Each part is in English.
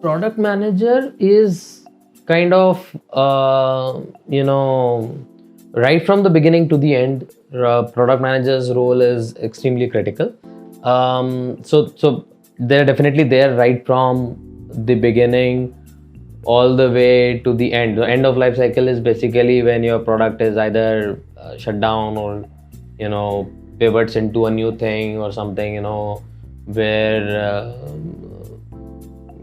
Product manager is kind of right from the beginning to the end. Product manager's role is extremely critical. So they're definitely there right from the beginning all the way to the end. The end of life cycle is basically when your product is either shut down or pivots into a new thing or something, where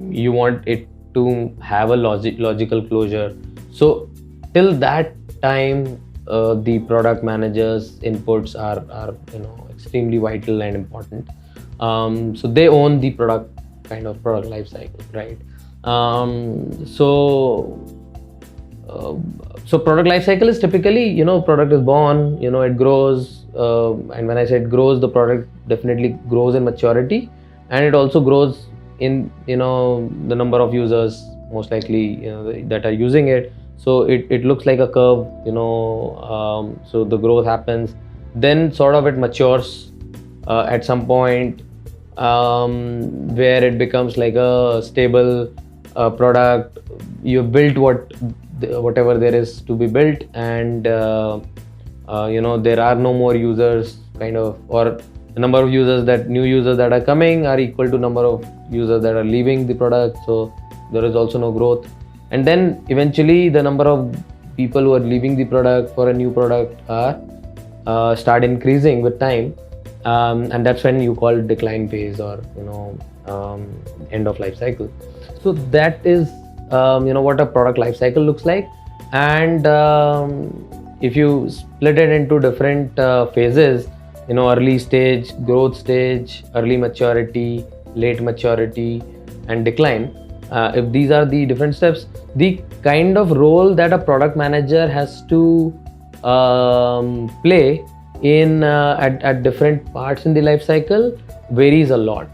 you want it to have a logical closure. So till that time, the product manager's inputs are extremely vital and important. So they own the product life cycle, right? Um, so uh, so product life cycle is typically, product is born, it grows, and when I said grows, the product definitely grows in maturity, and it also grows in the number of users, most likely, that are using it. So it looks like a curve, so the growth happens, then sort of it matures at some point, where it becomes like a stable product. You've built whatever there is to be built, and there are no more users, kind of, or the number of new users that are coming are equal to number of users that are leaving the product, so there is also no growth. And then eventually the number of people who are leaving the product for a new product are start increasing with time, and that's when you call decline phase, or end of life cycle. So that is what a product life cycle looks like. And if you split it into different phases, early stage, growth stage, early maturity, late maturity, and decline, if these are the different steps, the kind of role that a product manager has to play in at different parts in the life cycle varies a lot.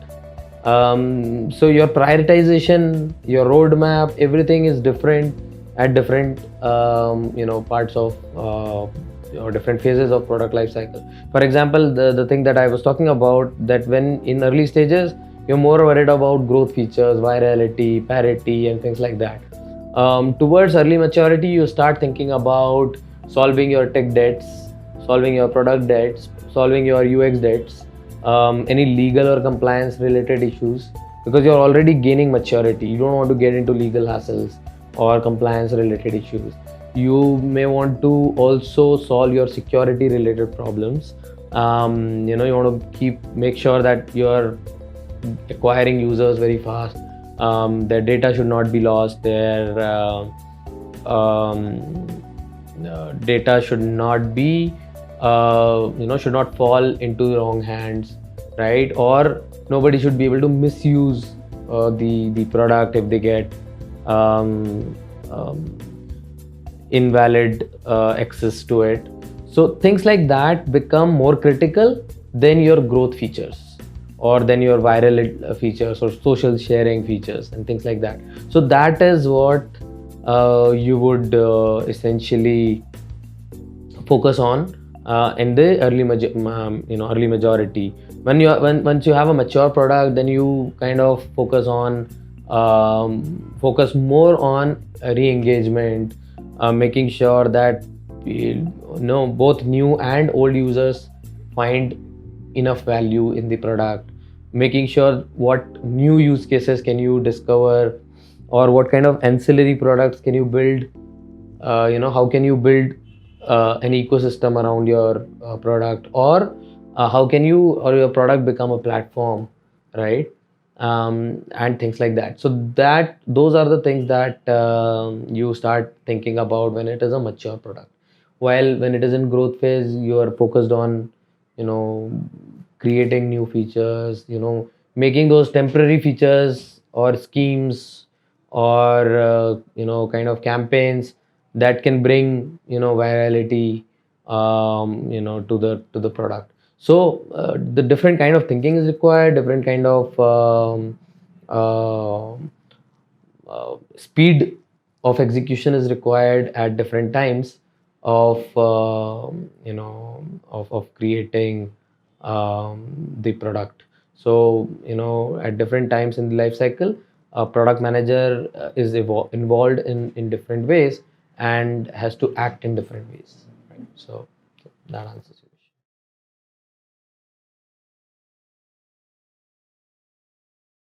So your prioritization, your roadmap, everything is different at different parts of or different phases of product life cycle. For example, the thing that I was talking about, that when in early stages you're more worried about growth features, virality, parity, and things like that. Towards early maturity, you start thinking about solving your tech debts, solving your product debts, solving your UX debts, any legal or compliance related issues, because you're already gaining maturity. You don't want to get into legal hassles or compliance related issues. You may want to also solve your security related problems. You want to make sure that you're acquiring users very fast. Their data should not be lost. Their data should not be should not fall into the wrong hands, right? Or nobody should be able to misuse the product if they get um, um, invalid access to it. So things like that become more critical than your growth features, or than your viral features, or social sharing features, and things like that. So that is what you would essentially focus on in the early majority. Once you have a mature product, then you kind of focus more on re-engagement, making sure that both new and old users find enough value in the product, making sure what new use cases can you discover, or what kind of ancillary products can you build. How can you build an ecosystem around your product, or how can you or your product become a platform, right? And things like that. So that those are the things that you start thinking about when it is a mature product. While when it is in growth phase, you are focused on you know creating new features, making those temporary features or schemes, or kind of campaigns that can bring virality to the product. So the different kind of thinking is required, different kind of uh, speed of execution is required at different times of of creating the product. So at different times in the life cycle, a product manager is involved in different ways and has to act in different ways, right? So that answers it.